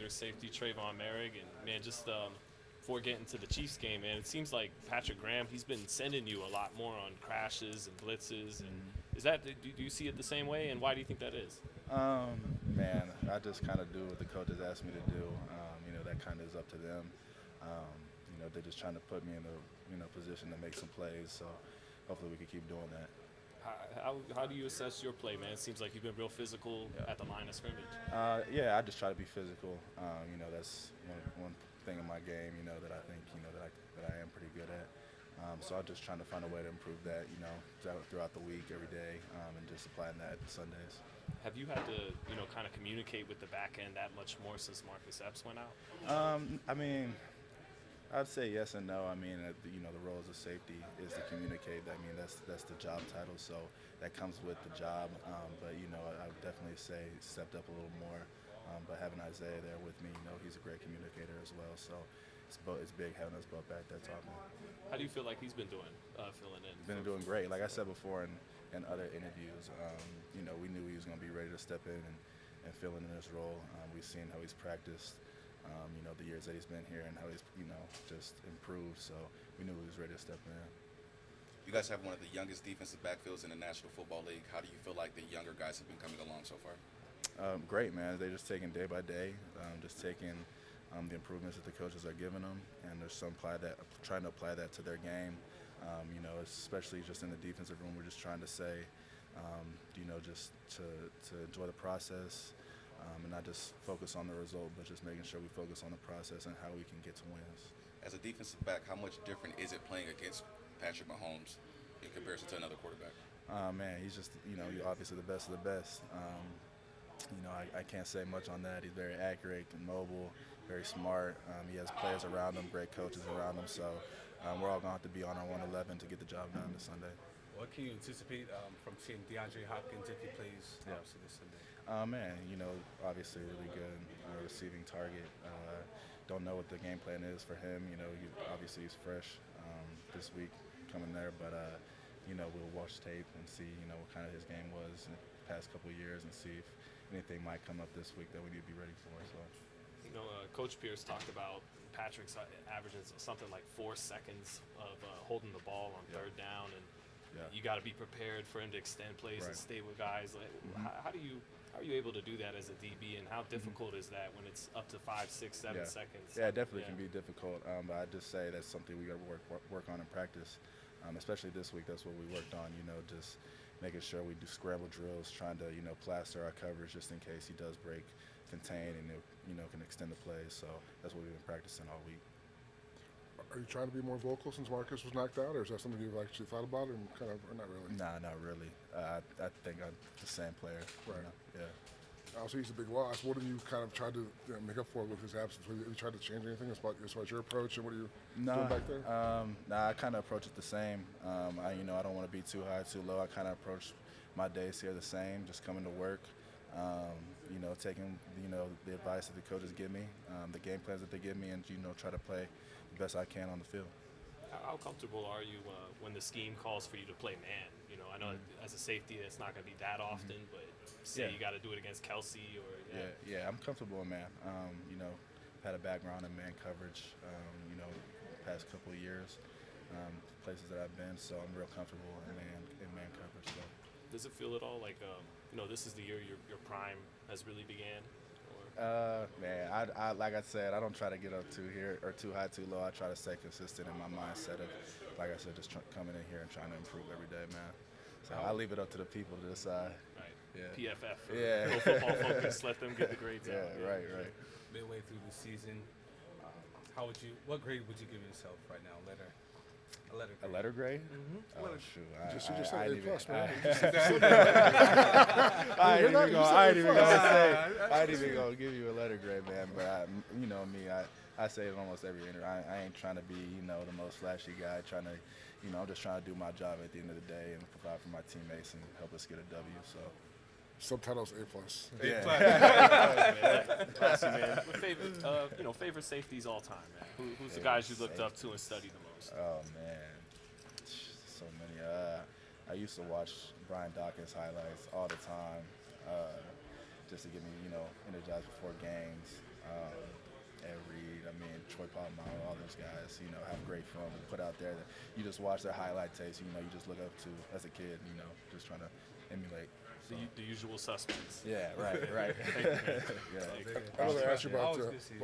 Raiders safety Tre'Von Moehrig, and man, just before getting to the Chiefs game, man, it seems like Patrick Graham, he's been sending you a lot more on crashes and blitzes. And is that do you see it the same way? And why do you think that is? Man, I just kind of do what the coaches ask me to do. That kind of is up to them. They're just trying to put me in the position to make some plays. So hopefully we can keep doing that. How do you assess your play, man? It seems like you've been real physical at the line of scrimmage. Yeah, I just try to be physical. That's one thing in my game. That I think that I am pretty good at. So I'm just trying to find a way to improve that. Throughout the week, every day, and just applying that Sundays. Have you had to, kind of communicate with the back end that much more since Marcus Epps went out? I'd say yes and no. The role as a safety is to communicate. That's the job title, so that comes with the job. But I would definitely say stepped up a little more. But having Isaiah there with me, he's a great communicator as well. So it's big having us both back there talking. How do you feel like he's been doing, filling in? Been doing great. Like I said before in other interviews, we knew he was going to be ready to step in and fill in this role. We've seen how he's practiced. The years that he's been here and how he's, just improved. So we knew he was ready to step in. You guys have one of the youngest defensive backfields in the National Football League. How do you feel like the younger guys have been coming along so far? Great, man. They're just taking day by day, just taking the improvements that the coaches are giving them, and there's trying to apply that to their game. Especially just in the defensive room, we're just trying to say, just to enjoy the process. And not just focus on the result, but just making sure we focus on the process and how we can get to wins. As a defensive back, how much different is it playing against Patrick Mahomes in comparison to another quarterback? Man, he's just, he's obviously the best of the best. I can't say much on that. He's very accurate and mobile, very smart. He has players around him, great coaches around him. So we're all going to have to be on our 111 to get the job done this Sunday. What can you anticipate from seeing DeAndre Hopkins if he plays obviously this Sunday? Obviously really good receiving target. Don't know what the game plan is for him. Obviously he's fresh this week coming there, but we'll watch tape and see what kind of his game was in the past couple of years and see if anything might come up this week that we need to be ready for. So, Coach Pierce talked about Patrick's averaging something like 4 seconds of holding the ball on third down, and you got to be prepared for him to extend plays and stay with guys. How are you able to do that as a DB, and how difficult is that when it's up to 5, 6, 7 seconds? Yeah, it definitely can be difficult. But I just say that's something we got to work on in practice, especially this week. That's what we worked on. Just making sure we do scramble drills, trying to plaster our coverage just in case he does break, contain, and can extend the plays. So that's what we've been practicing all week. Are you trying to be more vocal since Marcus was knocked out, or is that something you've actually thought about, or not really? Nah, not really. I think I'm the same player. Right. Yeah. Also, he's a big loss. What have you kind of tried to make up for with his absence? Have you tried to change anything as far as your approach, and what are you doing back there? I kind of approach it the same. I don't want to be too high, too low. I kind of approach my days here the same, just coming to work, taking the advice that the coaches give me, the game plans that they give me, and try to play the best I can on the field. How comfortable are you when the scheme calls for you to play man? I know as a safety it's not going to be that often, but say you got to do it against Kelsey or I'm comfortable in man. Had a background in man coverage, past couple of years, places that I've been, so I'm real comfortable in man coverage. So. Does it feel at all like this is the year your prime has really began? Man, I like I said, I don't try to get up too high, too low. I try to stay consistent in my mindset of, like I said, just coming in here and trying to improve every day, man. So I leave it up to the people to decide. Right. Yeah. PFF. Pro Football Focus. Let them get the grades out. Right. Midway through the season, what grade would you give yourself right now? A letter grade? Mm-hmm. Oh, shoot. You just said A+, man. I ain't even gonna give you a letter grade, man. But I say it almost every interview. I ain't trying to be, the most flashy guy. I'm just trying to do my job at the end of the day and provide for my teammates and help us get a W. So. Subtitles A+. Classy, man. Favorite safeties all time, man. Who's the guys you looked up to and studied the most? Oh man, so many. I used to watch Brian Dawkins highlights all the time, just to get me, energized before games. Ed Reed, I mean, Troy Polamalu, all those guys, you know, have great film and put out there that you just watch their highlight tapes, you know, you just look up to as a kid, you know, just trying to emulate. So. The usual suspects. Yeah, right. I wanted to ask you about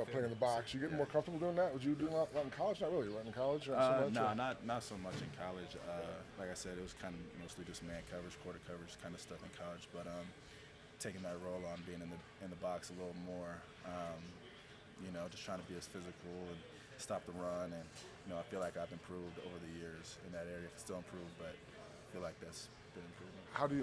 playing in the box. You getting more comfortable doing that? Would you do that in college? Not really. Right in college? So much, no, not so much in college. Like I said, it was kind of mostly just man coverage, quarter coverage kind of stuff in college. But taking that role on, being in the box a little more, you know, just trying to be as physical and stop the run. And you know, I feel like I've improved over the years in that area. Still improved, but I feel like that's been improvement. How do you